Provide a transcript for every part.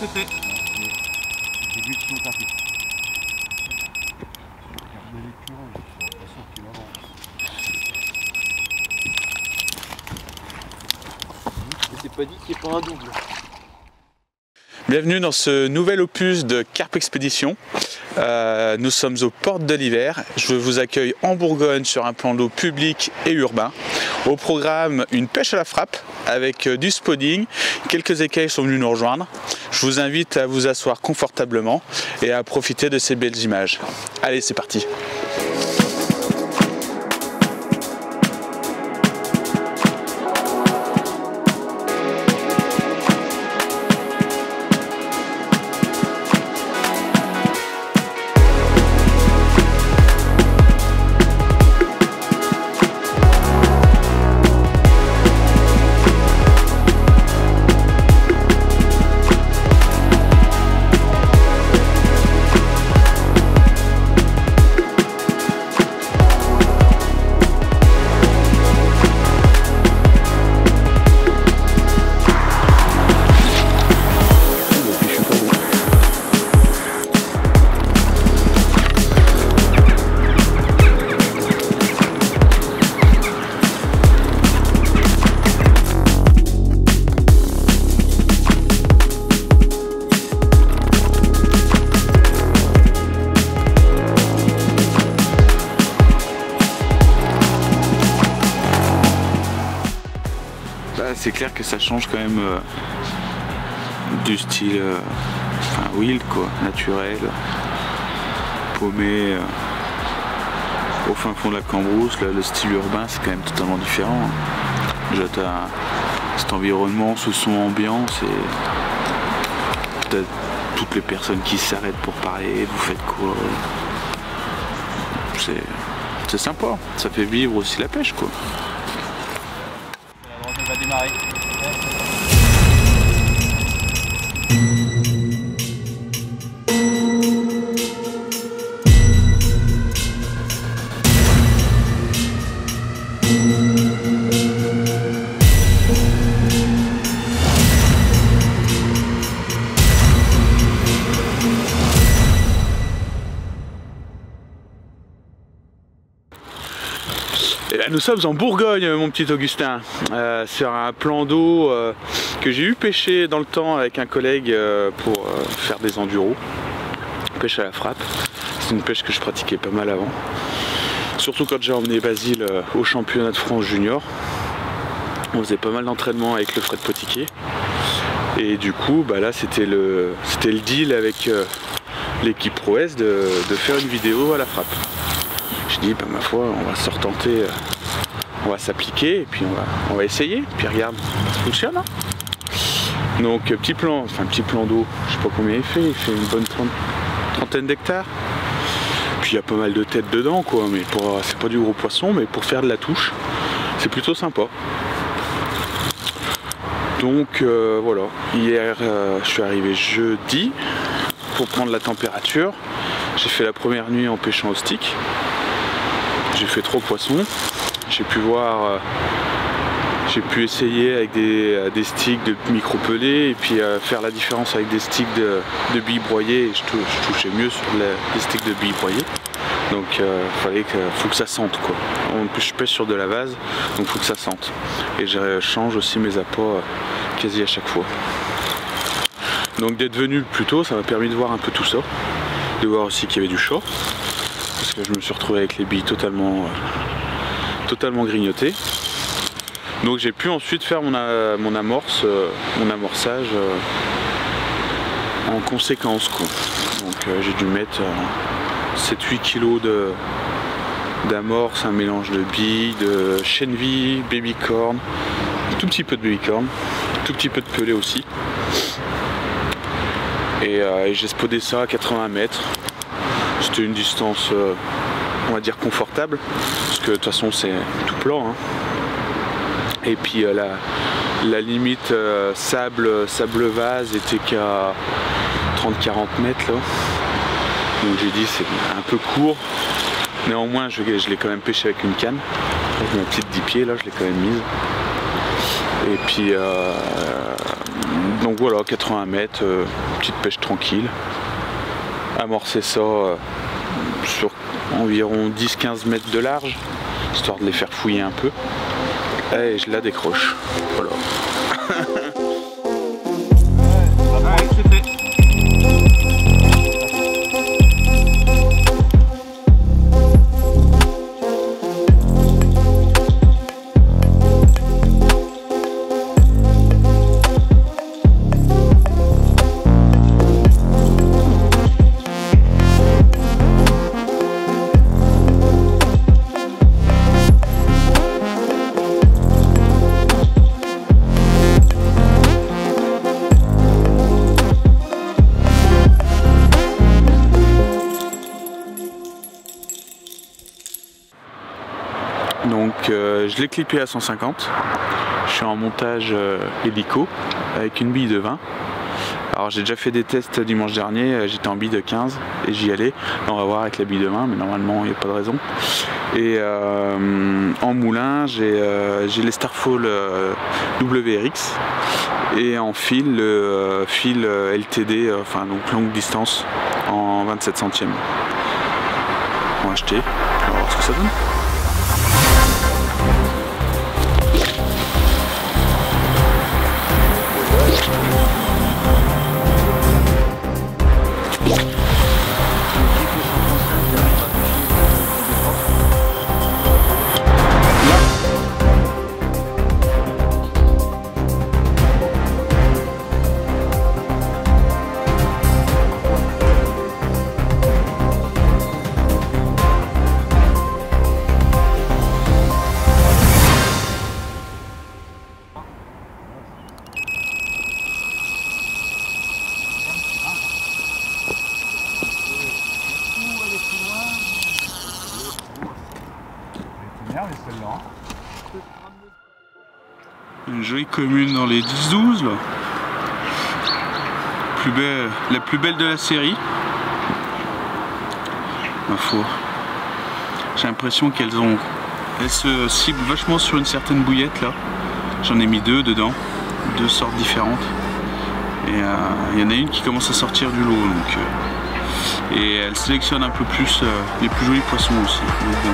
c'est fait. J'ai vu qu'ils sont tapés. Regardez l'écureuil, j'ai l'impression qu'il avance. C'est pas dit qu'il n'y ait pas un double. Bienvenue dans ce nouvel opus de Carpe Expédition. Nous sommes aux portes de l'hiver. Je vous accueille en Bourgogne sur un plan d'eau public et urbain. Au programme, une pêche à la frappe avec du spawning. Quelques écailles sont venus nous rejoindre. Je vous invite à vous asseoir confortablement et à profiter de ces belles images. Allez, c'est parti! C'est clair que ça change quand même du style wild quoi, naturel, paumé au fin fond de la Cambrousse. Là, le style urbain c'est quand même totalement différent. Déjà tu as cet environnement, ce son ambiant, t'as toutes les personnes qui s'arrêtent pour parler, vous faites quoi, c'est sympa, ça fait vivre aussi la pêche quoi. La droite elle va démarrer. Et là, nous sommes en Bourgogne, mon petit Augustin, sur un plan d'eau que j'ai eu pêcher dans le temps avec un collègue pour faire des enduros, pêche à la frappe. C'est une pêche que je pratiquais pas mal avant, surtout quand j'ai emmené Basile au championnat de France junior. On faisait pas mal d'entraînement avec le Fred Potiquier et du coup bah là c'était le deal avec l'équipe Prouesse de faire une vidéo à la frappe. Je dis bah ma foi on va se retenter, on va s'appliquer et puis on va essayer, puis regarde, ça fonctionne hein. Donc petit plan d'eau, je sais pas combien il fait une bonne trentaine d'hectares. Puis il y a pas mal de têtes dedans quoi, mais c'est pas du gros poisson, mais pour faire de la touche, c'est plutôt sympa. Donc voilà, hier je suis arrivé jeudi pour prendre la température. J'ai fait la première nuit en pêchant au stick. J'ai fait 3 poissons. J'ai pu voir, j'ai pu essayer avec des sticks de micro pelés et puis faire la différence avec des sticks de billes broyées. Je touchais mieux sur les sticks de billes broyées. Donc faut que ça sente quoi. Je pêche sur de la vase, donc faut que ça sente. Et je change aussi mes appâts quasi à chaque fois. Donc d'être venu plus tôt, ça m'a permis de voir un peu tout ça. De voir aussi qu'il y avait du chaud. Parce que je me suis retrouvé avec les billes totalement grignotées. Donc j'ai pu ensuite faire mon amorçage en conséquence quoi. Donc j'ai dû mettre 7-8 kg d'amorce, un mélange de billes, de chenille, babycorn, un tout petit peu de babycorn, un tout petit peu de pelé aussi. Et j'ai spodé ça à 80 mètres. C'était une distance on va dire confortable, parce que de toute façon c'est tout plat hein. Et puis la limite sable vase était qu'à 30-40 mètres là. Donc j'ai dit c'est un peu court, néanmoins je l'ai quand même pêché avec une canne. Ma petite 10 pieds là, je l'ai quand même mise. Et puis Donc voilà, 80 mètres, petite pêche tranquille. Amorcer ça sur environ 10-15 mètres de large, histoire de les faire fouiller un peu. Et je la décroche. Voilà. Donc je l'ai clippé à 150, je suis en montage hélico avec une bille de 20. Alors j'ai déjà fait des tests dimanche dernier, j'étais en bille de 15 et j'y allais. Là, on va voir avec la bille de 20, mais normalement il n'y a pas de raison. Et en moulin j'ai les Starfall WRX et en fil le fil LTD, enfin donc longue distance en 27 centièmes. On va acheter, on va voir ce que ça donne. Une jolie commune dans les 10-12 là. La plus belle de la série. Ma foi. J'ai l'impression qu'elles se ciblent vachement sur une certaine bouillette là. J'en ai mis deux dedans, deux sortes différentes. Et il y en a une qui commence à sortir du lot donc. Et elle sélectionne un peu plus les plus jolis poissons aussi. Donc, bon.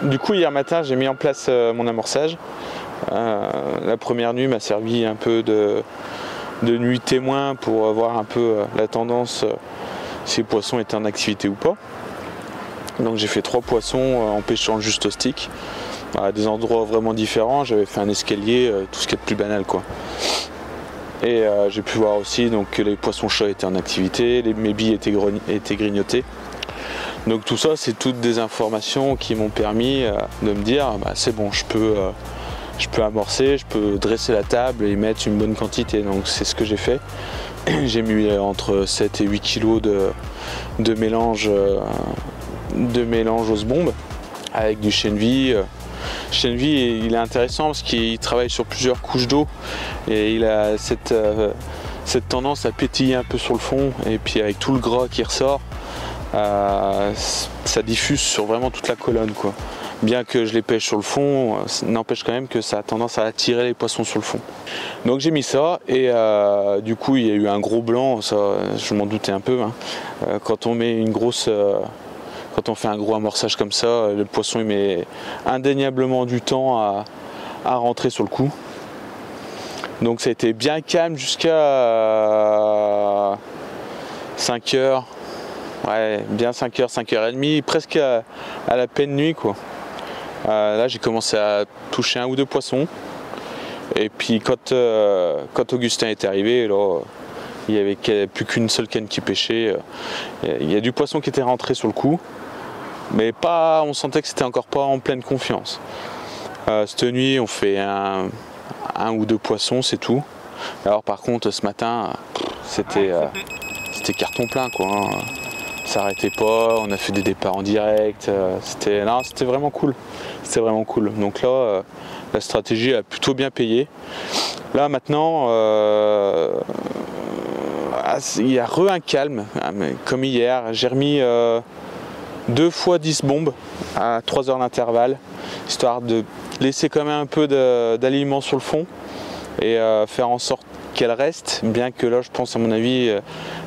Du coup hier matin j'ai mis en place mon amorçage. La première nuit m'a servi un peu de nuit témoin pour voir un peu la tendance, si les poissons étaient en activité ou pas. Donc j'ai fait 3 poissons en pêchant le juste au stick, à des endroits vraiment différents. J'avais fait un escalier, tout ce qui est de plus banal quoi. Et j'ai pu voir aussi donc, que les poissons chats étaient en activité, mes billes étaient grignotées. Donc tout ça, c'est toutes des informations qui m'ont permis de me dire bah, c'est bon, je peux amorcer, je peux dresser la table et mettre une bonne quantité. Donc c'est ce que j'ai fait. J'ai mis entre 7 et 8 kg de mélange ose bombe avec du chènevis. Chènevis, il est intéressant parce qu'il travaille sur plusieurs couches d'eau et il a cette tendance à pétiller un peu sur le fond, et puis avec tout le gras qui ressort, ça diffuse sur vraiment toute la colonne quoi. Bien que je les pêche sur le fond, n'empêche quand même que ça a tendance à attirer les poissons sur le fond. Donc j'ai mis ça et du coup il y a eu un gros blanc, ça je m'en doutais un peu. Hein. Quand on met quand on fait un gros amorçage comme ça, le poisson il met indéniablement du temps à rentrer sur le coup. Donc ça a été bien calme jusqu'à 5 heures. Ouais, bien 5h, 5h30, presque à la pleine nuit quoi. Là j'ai commencé à toucher 1 ou 2 poissons. Et puis quand Augustin est arrivé, là, il n'y avait plus qu'une seule canne qui pêchait. Il y a du poisson qui était rentré sur le coup. Mais pas, on sentait que c'était encore pas en pleine confiance. Cette nuit on fait un ou deux poissons, c'est tout. Alors par contre ce matin c'était carton plein quoi. Ça arrêtait pas, on a fait des départs en direct, c'était vraiment cool. C'était vraiment cool. Donc là la stratégie a plutôt bien payé. Là maintenant il y a un calme, comme hier. J'ai remis 2 fois 10 bombes à 3 heures d'intervalle, histoire de laisser quand même un peu d'alignement sur le fond et faire en sorte qu'elles restent, bien que là je pense à mon avis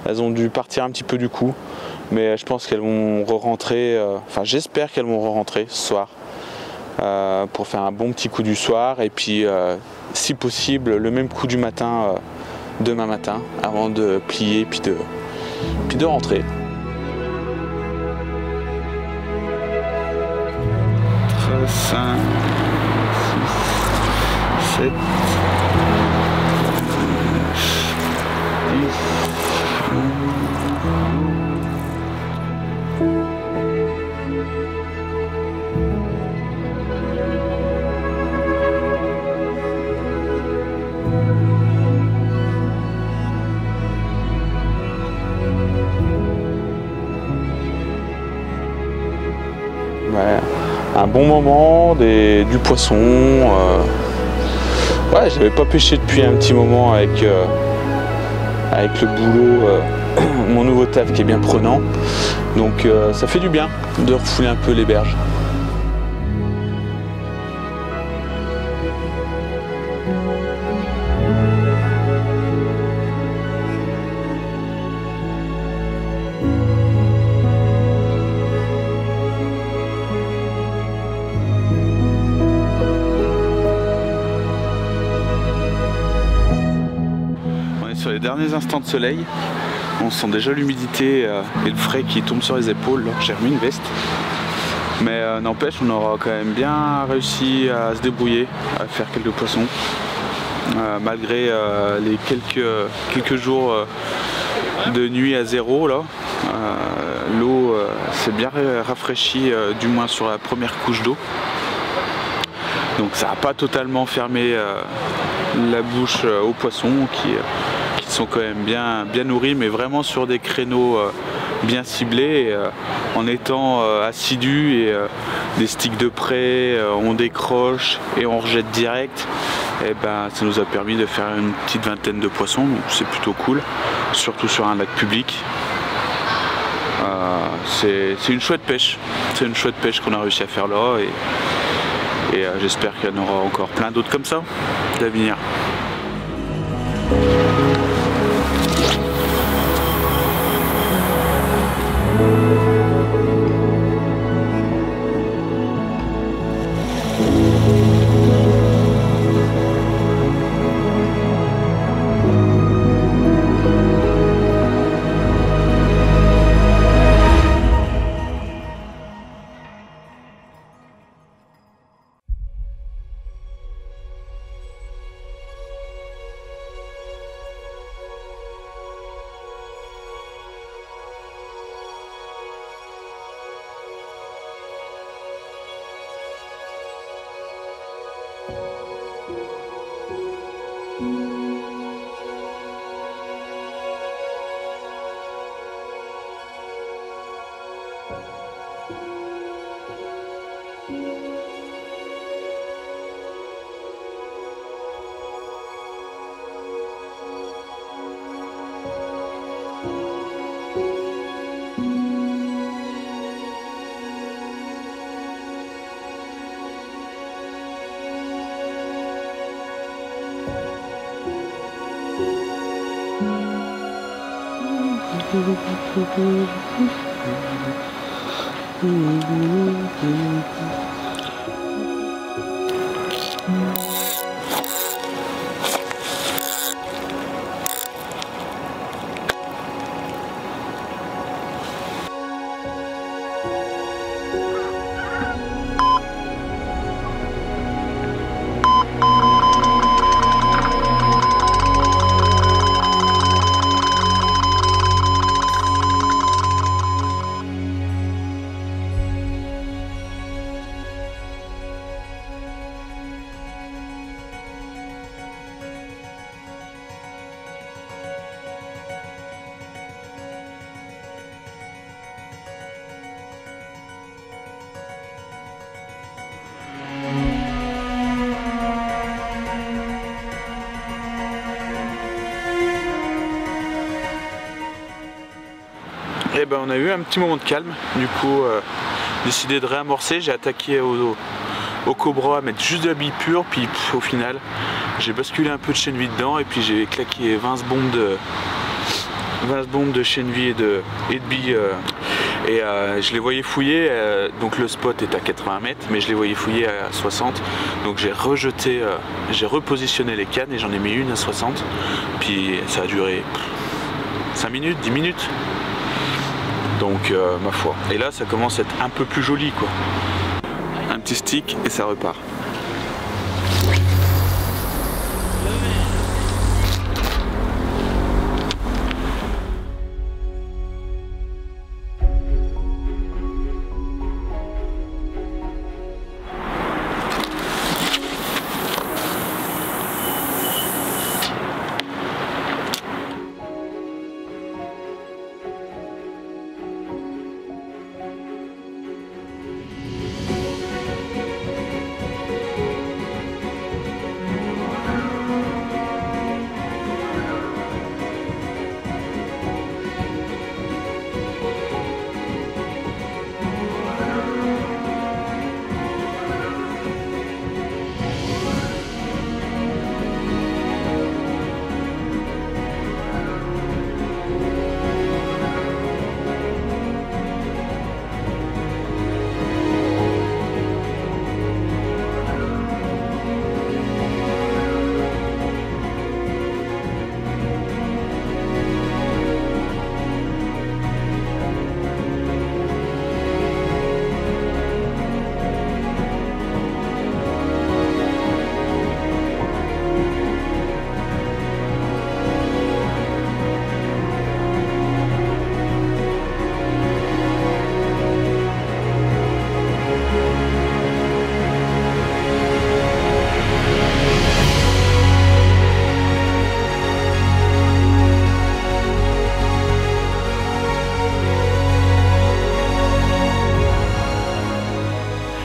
elles ont dû partir un petit peu du coup, mais je pense qu'elles vont re-rentrer, enfin j'espère qu'elles vont re-rentrer ce soir pour faire un bon petit coup du soir et puis si possible le même coup du matin demain matin avant de plier puis de rentrer. 5, 6, 7, 10. Ouais, un bon moment, du poisson. Ouais, j'avais pas pêché depuis un petit moment avec le boulot, mon nouveau taf qui est bien prenant. Donc ça fait du bien de refouler un peu les berges. Sur les derniers instants de soleil, on sent déjà l'humidité et le frais qui tombe sur les épaules. J'ai remis une veste, mais n'empêche, on aura quand même bien réussi à se débrouiller, à faire quelques poissons, malgré les quelques jours de nuit à zéro là. L'eau s'est bien rafraîchie, du moins sur la première couche d'eau. Donc ça n'a pas totalement fermé la bouche aux poissons qui sont quand même bien nourris, mais vraiment sur des créneaux bien ciblés, et, en étant assidus et des sticks de près, on décroche et on rejette direct. Et ben, ça nous a permis de faire une petite vingtaine de poissons, donc c'est plutôt cool, surtout sur un lac public. C'est une chouette pêche, qu'on a réussi à faire là, et j'espère qu'il y en aura encore plein d'autres comme ça d'avenir. Et ben on a eu un petit moment de calme, du coup décidé de réamorcer, j'ai attaqué au Cobra à mettre juste de la bille pure, puis au final j'ai basculé un peu de chènevis dedans et puis j'ai claqué 20 bombes de chènevis et de billes je les voyais fouiller, donc le spot est à 80 mètres mais je les voyais fouiller à 60, donc j'ai rejeté, j'ai repositionné les cannes et j'en ai mis une à 60, puis ça a duré 5 minutes, 10 minutes, donc ma foi. Et là ça commence à être un peu plus joli quoi. Un petit stick et ça repart.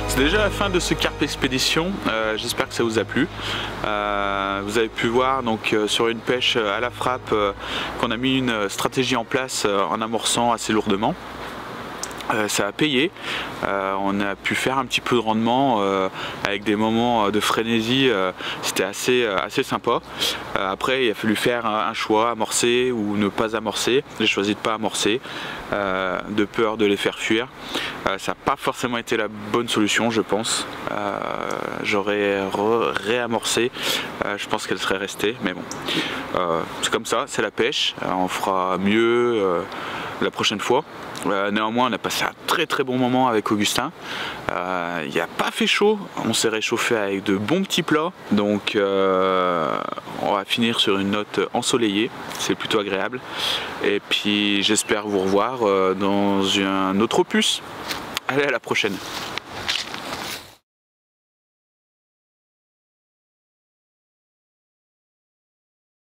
C'est déjà la fin de ce Carpe Expédition, j'espère que ça vous a plu. Vous avez pu voir donc sur une pêche à la frappe qu'on a mis une stratégie en place en amorçant assez lourdement. Ça a payé, on a pu faire un petit peu de rendement avec des moments de frénésie, c'était assez sympa. Après il a fallu faire un choix, amorcer ou ne pas amorcer. J'ai choisi de ne pas amorcer, de peur de les faire fuir. Ça n'a pas forcément été la bonne solution je pense. J'aurais réamorcé, je pense qu'elle serait restée, mais bon. C'est comme ça, c'est la pêche, on fera mieux la prochaine fois. Néanmoins on a passé un très bon moment avec Augustin. Il n'y a pas fait chaud, on s'est réchauffé avec de bons petits plats, donc on va finir sur une note ensoleillée, c'est plutôt agréable. Et puis j'espère vous revoir dans un autre opus. Allez, à la prochaine.